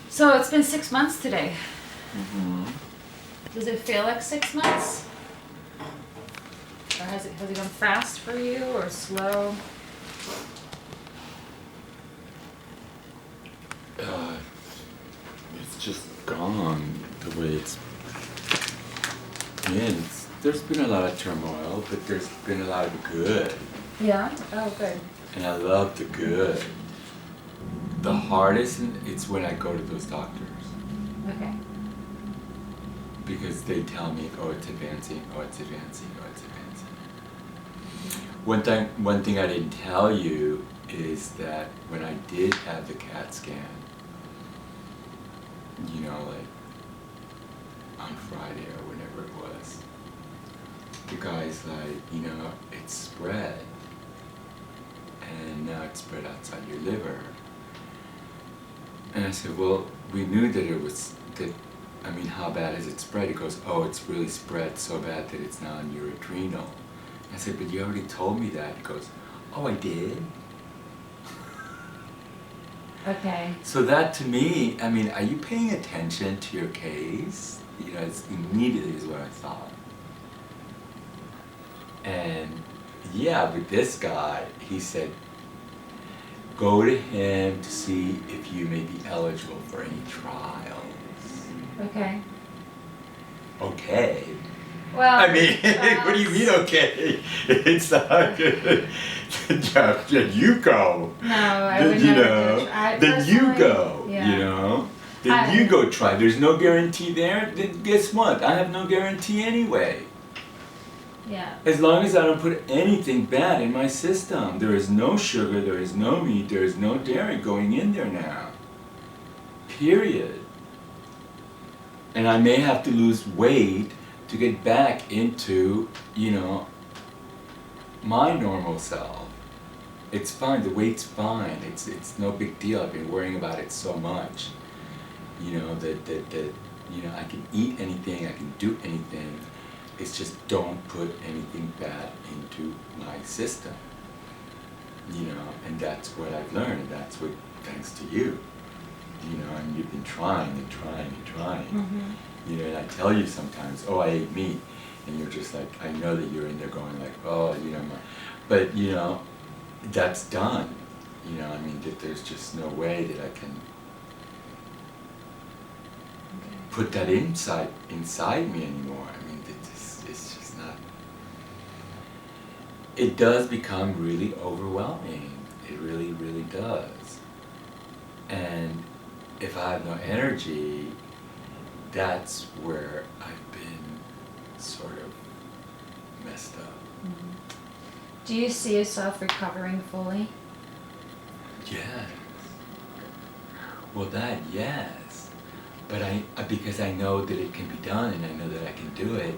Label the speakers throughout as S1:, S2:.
S1: So it's been 6 months today.
S2: Mm-hmm.
S1: Does it feel like 6 months? Or has it gone fast for you or slow?
S2: It's just gone the way it's been. There's been a lot of turmoil, but there's been a lot of good.
S1: Yeah? Oh, good.
S2: And I love the good. The hardest, it's when I go to those doctors.
S1: Okay.
S2: Because they tell me, oh, it's advancing, oh, it's advancing, oh, it's advancing. One thing I didn't tell you is that when I did have the CAT scan, you know, like on Friday or whenever it was, the guy's like, you know, it's spread, and now it's spread outside your liver. And I said, well, we knew that it was, I mean, how bad is it spread? He goes, oh, it's really spread so bad that it's now in your adrenal. I said, but you already told me that. He goes, oh, I did?
S1: Okay.
S2: So that to me, I mean, are you paying attention to your case? You know, it's immediately is what I thought. And yeah, with this guy, he said, go to him to see if you may be eligible for any trials.
S1: Okay.
S2: Okay.
S1: Well,
S2: I mean, what do you mean okay? It's not good. Then you go.
S1: No, I
S2: Then,
S1: would
S2: you
S1: never
S2: know,
S1: do it. I
S2: then you
S1: personally-
S2: go,
S1: yeah.
S2: you know? Then you go try. There's no guarantee there. Then guess what? I have no guarantee anyway.
S1: Yeah.
S2: As long as I don't put anything bad in my system. There is no sugar, there is no meat, there is no dairy going in there now. Period. And I may have to lose weight to get back into, you know, my normal self. It's fine, the weight's fine, it's no big deal. I've been worrying about it so much. You know, that you know, I can eat anything, I can do anything. It's just don't put anything bad into my system. You know, and that's what I've learned, and that's what, thanks to you. You know, and you've been trying and trying and trying.
S1: Mm-hmm.
S2: You know, and I tell you sometimes, oh, I ate meat. And you're just like, I know that you're in there going like, oh, you know, but you know, that's done. You know, I mean, that there's just no way that I can put that inside me anymore. I mean, it's just not. It does become really overwhelming. It really, really does. And if I have no energy, that's where I've been sort of messed up.
S1: Mm-hmm. Do you see yourself recovering fully?
S2: Yes. Well, that, yes. But because I know that it can be done and I know that I can do it,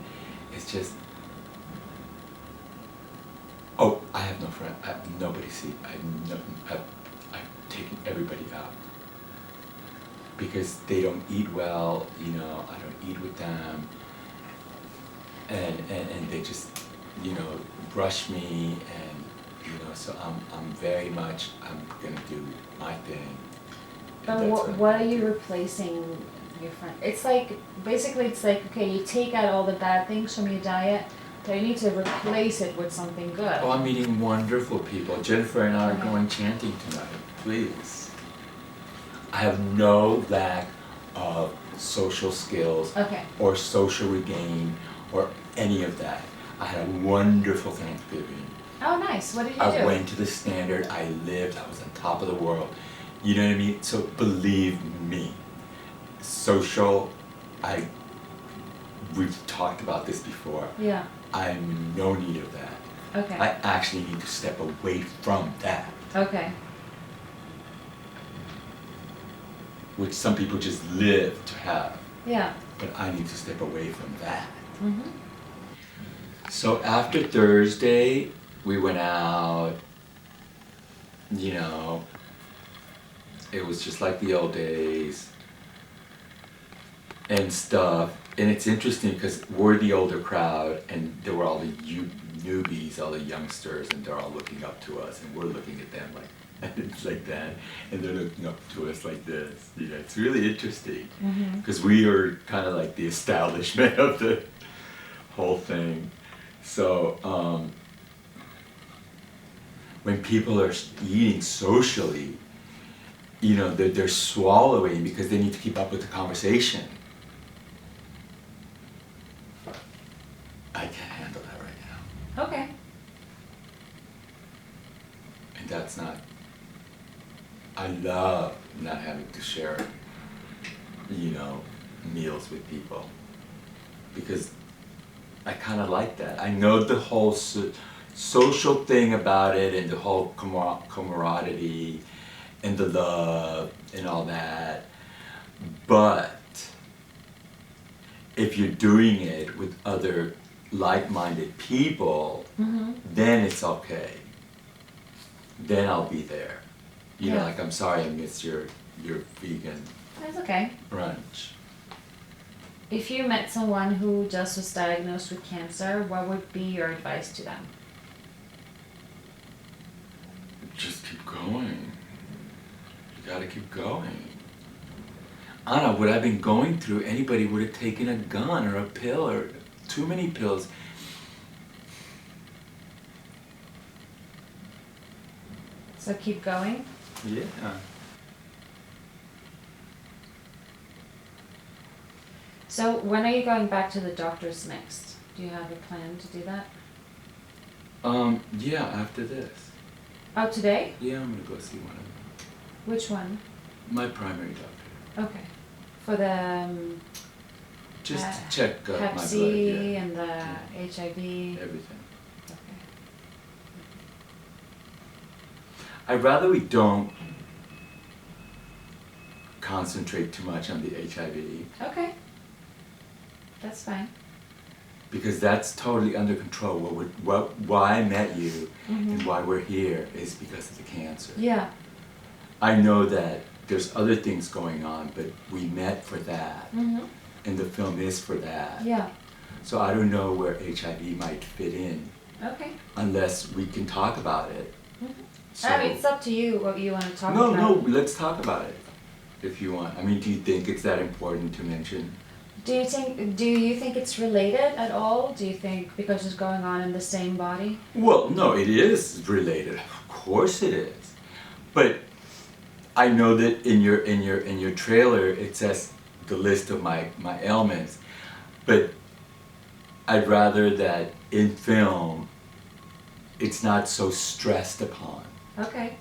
S2: it's just, oh, I have no friend, nobody see, I've taken everybody out. Because they don't eat well, you know, I don't eat with them, and they just, you know, brush me, and, you know, so I'm very much, I'm gonna do my thing.
S1: But what are you replacing your friend? It's like, basically it's like, okay, you take out all the bad things from your diet, but you need to replace it with something good.
S2: Oh, I'm meeting wonderful people. Jennifer and I are
S1: Okay.
S2: going chanting tonight, please. I have no lack of social skills
S1: Okay.
S2: or social regain or any of that. I had a wonderful Thanksgiving.
S1: Oh, nice. What did you
S2: I
S1: do?
S2: went to the Standard, I lived, I was on top of the world. You know what I mean? So believe me, social, we've talked about this before.
S1: Yeah.
S2: I'm in no need of that.
S1: Okay.
S2: I actually need to step away from that,
S1: Okay.
S2: which some people just live to have.
S1: Yeah.
S2: But I need to step away from that.
S1: Mm-hmm.
S2: So after Thursday, we went out, you know, it was just like the old days and stuff. And it's interesting because we're the older crowd and there were all the newbies, all the youngsters, and they're all looking up to us and we're looking at them like, And it's like that, and they're looking up to us like this. You know, it's really interesting because we are kind of like the establishment of the whole thing. So when people are eating socially, you know, they're swallowing because they need to keep up with the conversation. I can't handle that right now.
S1: Okay.
S2: And that's not, I love not having to share, you know, meals with people. Because I kind of like that. I know the whole social thing about it and the whole camaraderie and the love and all that. But if you're doing it with other like-minded people, then it's okay. Then I'll be there. You know,
S1: Yeah.
S2: like, I'm sorry I missed your vegan
S1: That's okay.
S2: brunch.
S1: If you met someone who just was diagnosed with cancer, what would be your advice to them?
S2: Just keep going. You gotta keep going. Anna, what I've been going through, anybody would have taken a gun or a pill or too many pills.
S1: So keep going.
S2: Yeah.
S1: So when are you going back to the doctors next? Do you have a plan to do that?
S2: Yeah, after this.
S1: Oh, today?
S2: Yeah, I'm gonna go see one of them.
S1: Which one?
S2: My primary doctor.
S1: Okay. For the
S2: Just
S1: Uh,
S2: to check my
S1: Hep
S2: blood,
S1: C
S2: yeah.
S1: and the HIV.
S2: Everything.
S1: Okay.
S2: I'd rather we don't concentrate too much on the HIV
S1: Okay. That's fine.
S2: because that's totally under control. Why I met you and why we're here is because of the cancer.
S1: Yeah.
S2: I know that there's other things going on, but we met for that, and the film is for that.
S1: Yeah.
S2: So I don't know where HIV might fit in
S1: Okay.
S2: unless we can talk about it. So,
S1: I mean, it's up to you what you want to talk
S2: no,
S1: about.
S2: let's talk about it if you want. I mean, do you think it's that important to mention?
S1: Do you think it's related at all? Do you think because it's going on in the same body?
S2: Well, no, it is related. Of course it is. But I know that in your trailer it says the list of my ailments. But I'd rather that in film it's not so stressed upon.
S1: Okay.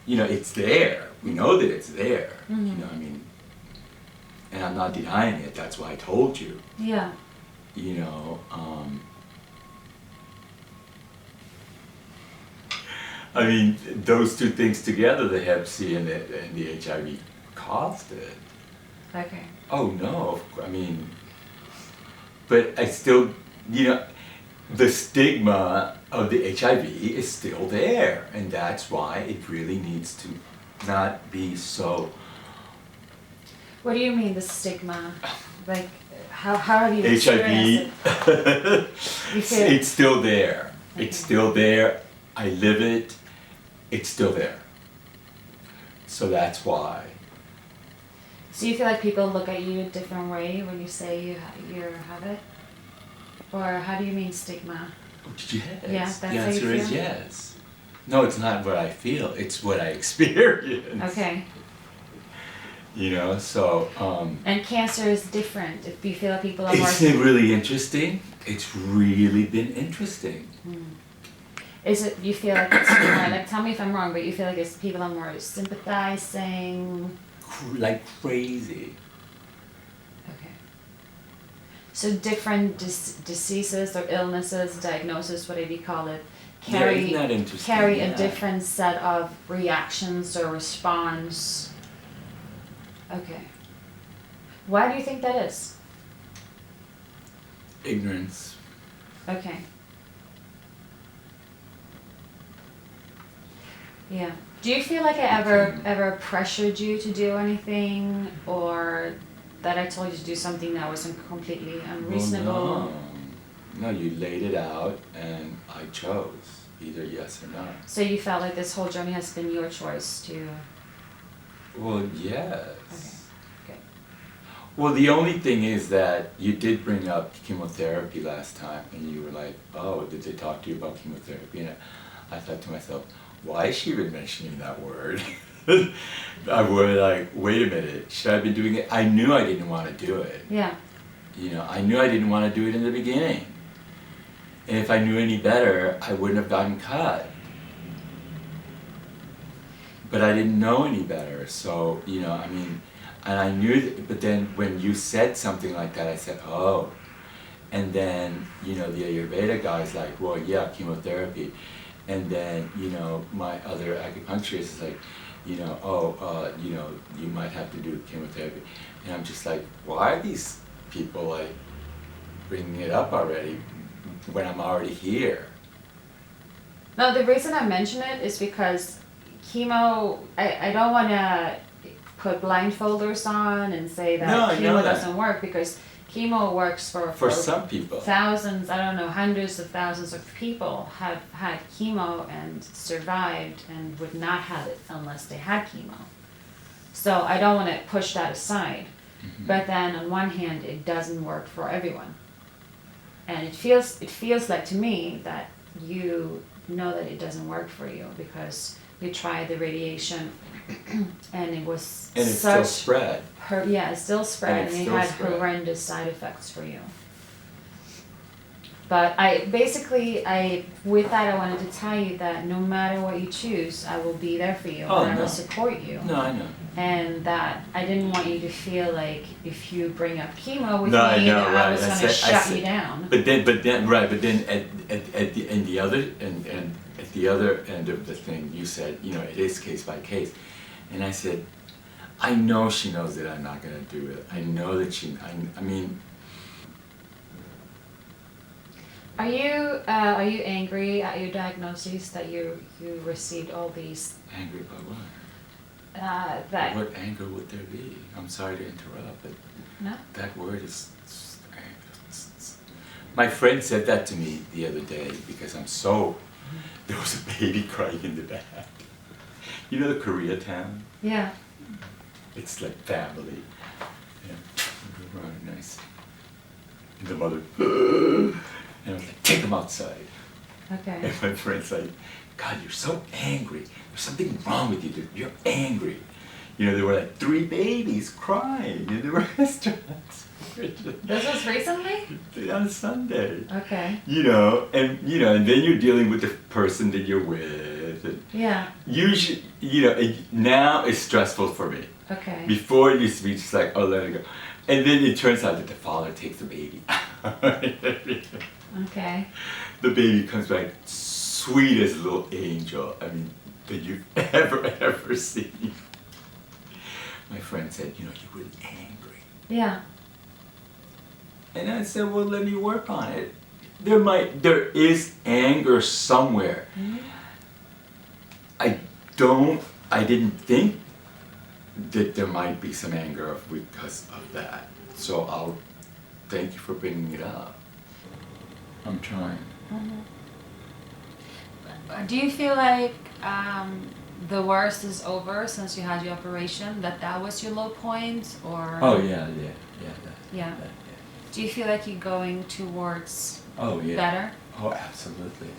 S2: You know, it's there. We know that it's there. You know, I mean, and I'm not denying it. That's why I told you.
S1: Yeah.
S2: You know, I mean, those two things together, the Hep C and the HIV, caused it.
S1: Okay.
S2: Oh no, I mean, but I still, you know, the stigma of the HIV is still there, and that's why it really needs to not be so.
S1: What do you mean the stigma? Like, how have you experienced
S2: HIV,
S1: it? You feel
S2: it's still there. It's still there. I live it. It's still there. So that's why.
S1: So you feel like people look at you a different way when you say you have it? Or how do you mean stigma?
S2: Yes.
S1: Yeah, that's
S2: the
S1: how you
S2: answer is
S1: feel?
S2: yes. No, it's not what I feel. It's what I experience.
S1: Okay.
S2: You know, so.
S1: And cancer is different. If you feel like people are more...
S2: Isn't it really interesting? It's really been interesting.
S1: Is it, you feel like it's more, like, tell me if I'm wrong, but you feel like it's people are more sympathizing?
S2: Like crazy.
S1: Okay. So different diseases or illnesses, diagnosis, whatever you call it,
S2: Isn't that interesting?
S1: carry
S2: Yeah.
S1: a different set of reactions or response. Okay. Why do you think that is?
S2: Ignorance.
S1: Okay. Yeah. Do you feel like I ever pressured you to do anything, or that I told you to do something that wasn't completely unreasonable?
S2: Well, no, you laid it out and I chose. either yes or no.
S1: So you felt like this whole journey has been your choice to...
S2: Well, yes.
S1: Okay.
S2: Well, the only thing is that you did bring up chemotherapy last time, and you were like, oh, did they talk to you about chemotherapy? And I thought to myself, why is she even mentioning that word? I was like, wait a minute, should I have been doing it? I knew I didn't want to do it.
S1: Yeah.
S2: You know, I knew I didn't want to do it in the beginning. And if I knew any better, I wouldn't have gotten cut. But I didn't know any better, so, you know, I mean, and I knew that, but then when you said something like that, I said, oh. And then, you know, the Ayurveda guy's like, well, yeah, chemotherapy. And then, you know, my other acupuncturist is like, you know, oh, you know, you might have to do chemotherapy. And I'm just like, why are these people like bringing it up already when I'm already here?
S1: No, the reason I mention it is because chemo, I don't want to put blindfolders on and say that
S2: No, I know
S1: chemo
S2: that.
S1: doesn't work, because chemo works
S2: For some people.
S1: thousands, I don't know, hundreds of thousands of people have had chemo and survived and would not have it unless they had chemo. So I don't want to push that aside.
S2: Mhm.
S1: But then on one hand, it doesn't work for everyone. And it feels like to me that you know that it doesn't work for you because you tried the radiation and it was
S2: And it's
S1: such
S2: still spread.
S1: yeah, it still spread
S2: And
S1: and,
S2: it's
S1: it
S2: still
S1: had
S2: spread.
S1: horrendous side effects for you. But with that I wanted to tell you that no matter what you choose, I will be there for you
S2: Oh,
S1: and I
S2: no.
S1: will support you.
S2: No, I know.
S1: And that I didn't want you to feel like if you bring up chemo with
S2: No, I
S1: me,
S2: know,
S1: that I
S2: right.
S1: was
S2: I
S1: going to
S2: said- I
S1: shut
S2: said-
S1: you down.
S2: But then, right, but then at the other end of the thing, you said, you know, it is case by case. And I said, I know she knows that I'm not gonna do it. I know that I mean,
S1: Are you angry at your diagnosis that you received all these
S2: angry about what?
S1: that
S2: What anger would there be? I'm sorry to interrupt, but
S1: no?
S2: that word is my friend said that to me the other day because there was a baby crying in the back. You know the Koreatown?
S1: Yeah.
S2: It's like family. Yeah. Right, nice. And the mother, and I was like, take him outside.
S1: Okay.
S2: And my friend's like, God, you're so angry. There's something wrong with you, dude. You're angry. You know, there were like 3 babies crying in the restaurant.
S1: This was recently?
S2: On Sunday.
S1: Okay.
S2: You know, and then you're dealing with the person that you're with. And
S1: Yeah.
S2: usually, you know, now it's stressful for me.
S1: Okay.
S2: Before it used to be just like, oh, let it go. And then it turns out that the father takes the baby.
S1: Okay.
S2: The baby comes back sweet as a little angel. I mean, that you've ever seen. My friend said, you know, you were angry.
S1: Yeah.
S2: And I said, well, let me work on it. There is anger somewhere.
S1: Mhm.
S2: I didn't think that there might be some anger because of that. So I'll thank you for bringing it up. I'm trying.
S1: Do you feel like the worst is over since you had your operation? That was your low point, or?
S2: Oh yeah.
S1: Yeah. Do you feel like you're going towards
S2: Oh yeah.
S1: better?
S2: Oh, absolutely.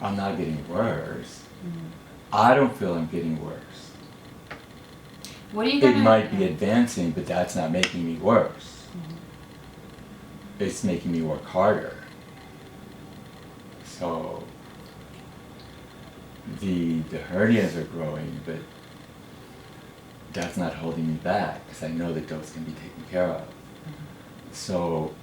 S2: I'm not getting worse.
S1: Mhm.
S2: I don't feel I'm getting worse.
S1: What are you
S2: It
S1: gonna?
S2: might be advancing, but that's not making me worse.
S1: Mhm.
S2: It's making me work harder. So the hernias are growing, but that's not holding me back because I know that those can be taken care of. So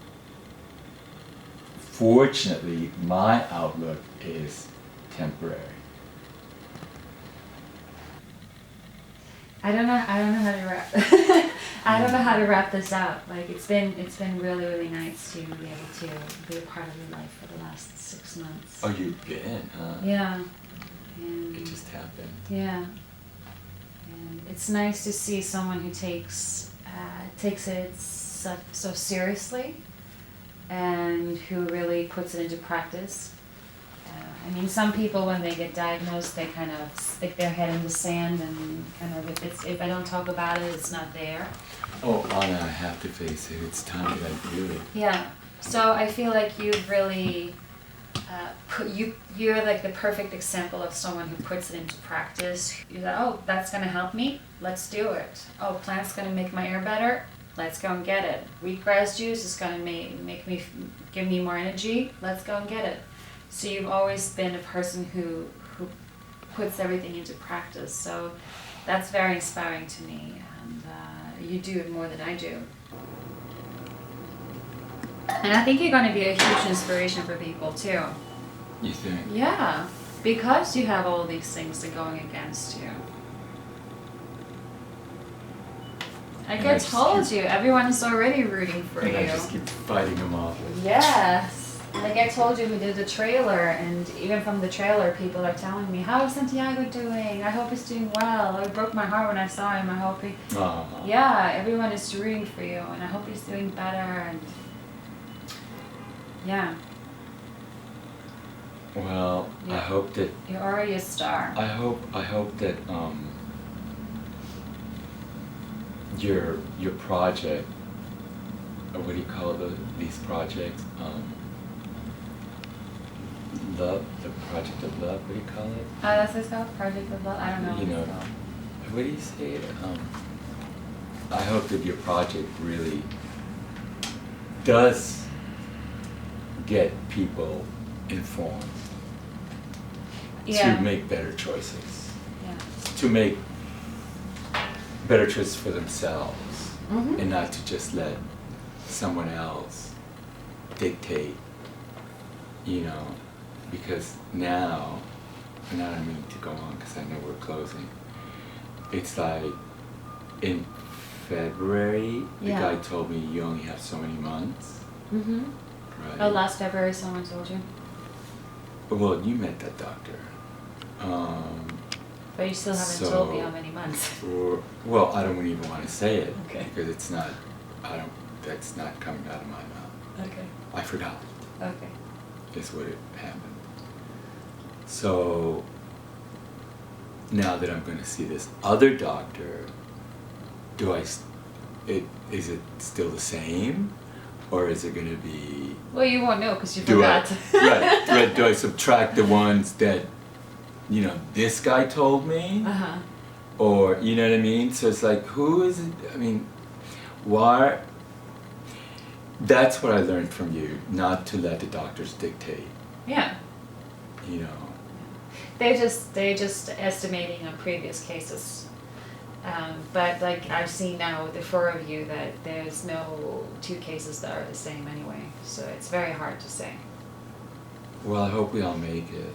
S2: fortunately, my outlook is temporary.
S1: I don't know how to wrap. I don't know how to wrap this up. Like it's been really nice to be able to be a part of your life for the last 6 months.
S2: Oh, you've been, huh?
S1: Yeah. And
S2: It just happened.
S1: yeah. And it's nice to see someone who takes it so seriously, and who really puts it into practice. I mean, some people when they get diagnosed, they kind of stick their head in the sand and kind of if I don't talk about it, it's not there.
S2: Oh, Anna, I have to face it. It's time that I do it.
S1: Yeah. So I feel like you've really you're like the perfect example of someone who puts it into practice. You're like, oh, that's gonna help me. Let's do it. Oh, plant's gonna make my air better. Let's go and get it. Wheatgrass juice is gonna give me more energy. Let's go and get it. So you've always been a person who puts everything into practice. So that's very inspiring to me, and you do it more than I do. And I think you're going to be a huge inspiration for people too.
S2: You think?
S1: Yeah, because you have all these things that are going against you. Like
S2: And
S1: I
S2: I just
S1: told you, everyone is already rooting for
S2: And
S1: you.
S2: I just keep fighting them off.
S1: Yes. Like I told you, we did the trailer, and even from the trailer, people are telling me, "How is Santiago doing? I hope he's doing well." It broke my heart when I saw him. I hope he. Yeah, everyone is rooting for you, and I hope he's doing better. And yeah.
S2: Well,
S1: Yeah.
S2: I hope that.
S1: You're already a star.
S2: I hope that your project, or what do you call these projects? Love, the project of love. What do you call it?
S1: That's what it's called? Project of Love? I don't know
S2: You
S1: what
S2: know,
S1: it's called.
S2: what do you say it? I hope that your project really does get people informed
S1: Yeah.
S2: to make better choices,
S1: Yeah.
S2: to make better choices for themselves,
S1: Mhm.
S2: and not to just let someone else dictate, you know, because now, and I don't mean to go on because I know we're closing, it's like in February, the
S1: Yeah.
S2: guy told me you only have so many months,
S1: Mhm.
S2: right?
S1: Oh, last February, someone told you,
S2: Well, you met that doctor.
S1: but you still haven't
S2: So-
S1: told me how many months.
S2: Well, I don't even want to say it
S1: Okay.
S2: because it's not. That's not coming out of my mouth.
S1: Okay.
S2: I forgot.
S1: Okay.
S2: Is what it happened. So now that I'm going to see this other doctor, is it still the same, or is it going to be?
S1: Well, you won't know because you
S2: Do I
S1: forgot.
S2: right? Do I subtract the ones that, this guy told me?
S1: Uh-huh.
S2: Or, you know what I mean? So it's like, who is it? I mean, why? That's what I learned from you, not to let the doctors dictate,
S1: Yeah.
S2: you know.
S1: They're just estimating on previous cases. But like I've seen now with the four of you that there's no two cases that are the same anyway. So it's very hard to say.
S2: Well, I hope we all make it.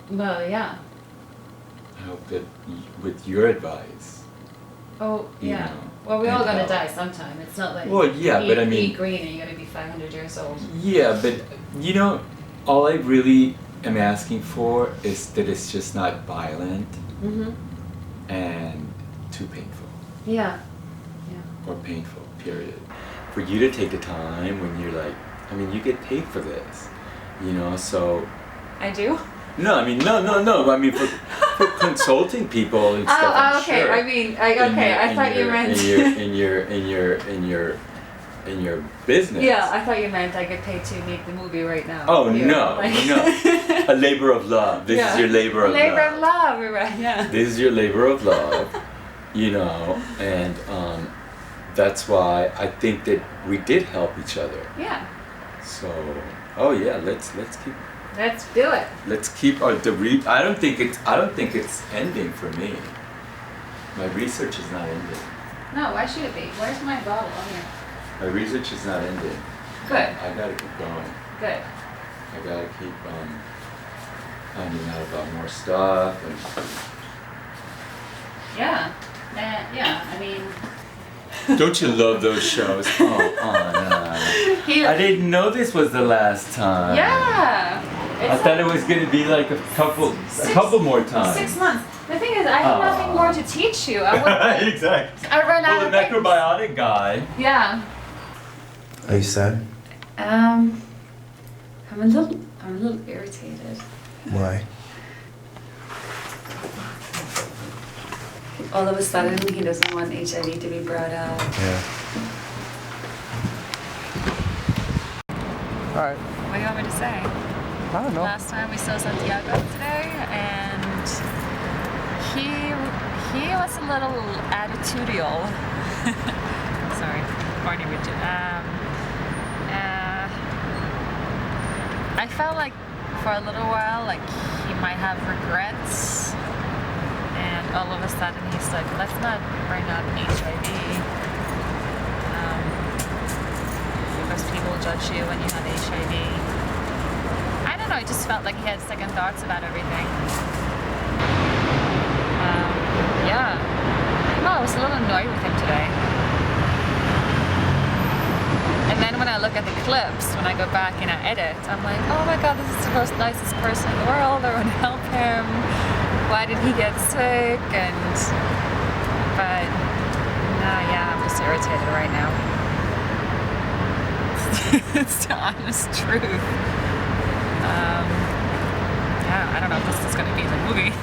S1: Well, yeah.
S2: I hope that with your advice.
S1: Oh,
S2: You
S1: yeah.
S2: know,
S1: Well, we're all
S2: and
S1: gonna
S2: how-
S1: die sometime. It's not like
S2: Well, yeah, but I mean-
S1: eat green and you're gonna be 500 years old.
S2: Yeah, but all I really am asking for is that it's just not violent
S1: Mm-hmm.
S2: and too painful.
S1: Yeah.
S2: Or painful, period. For you to take the time when you're like, you get paid for this, so.
S1: I do?
S2: No, no. I mean, for consulting people and stuff. I'm
S1: okay.
S2: sure.
S1: I mean, I thought you meant.
S2: in your business.
S1: Yeah, I thought you meant I get paid to make the movie right now.
S2: Oh
S1: Here,
S2: no,
S1: like-
S2: no. A labor of love. This is your labor of
S1: Labor
S2: love.
S1: of love, right? Yeah.
S2: This is your labor of love, and that's why I think that we did help each other.
S1: Yeah.
S2: So, oh yeah, let's keep.
S1: Let's do it.
S2: Let's keep I don't think it's ending for me. My research is not ending.
S1: No, why should it be? Where's my bottle? Oh, here.
S2: My research is not ending.
S1: Good.
S2: I gotta keep going.
S1: Good.
S2: I gotta keep finding out about more stuff and.
S1: Yeah. Yeah. I mean.
S2: Don't you love those shows? Oh, Anna.
S1: Here.
S2: I didn't know this was the last time.
S1: Yeah.
S2: I thought it was gonna be like a couple more times.
S1: 6 months. The thing is, I have nothing more to teach you.
S2: Exactly.
S1: I run out
S2: Well,
S1: of
S2: the
S1: things.
S2: macrobiotic guy.
S1: Yeah.
S3: Are you sad?
S1: I'm a little irritated.
S3: Why?
S4: All of a sudden, he doesn't want HIV to be brought up.
S3: Yeah. All right.
S4: What do you want me to say?
S3: I don't know.
S4: Last time we saw Santiago today, and he was a little attitudinal. Sorry, corny Richard. I felt like for a little while, like he might have regrets, and all of a sudden he's like, let's not bring up HIV. Because people judge you when you have HIV. I don't know, it just felt like he had second thoughts about everything. Yeah. Well, I was a little annoyed with him today. And then when I look at the clips, when I go back and I edit, I'm like, oh my god, this is the most nicest person in the world, I want to help him. Why did he get sick? But, yeah, I'm just irritated right now. It's the honest truth. Yeah, I don't know if this is going to be in the movie.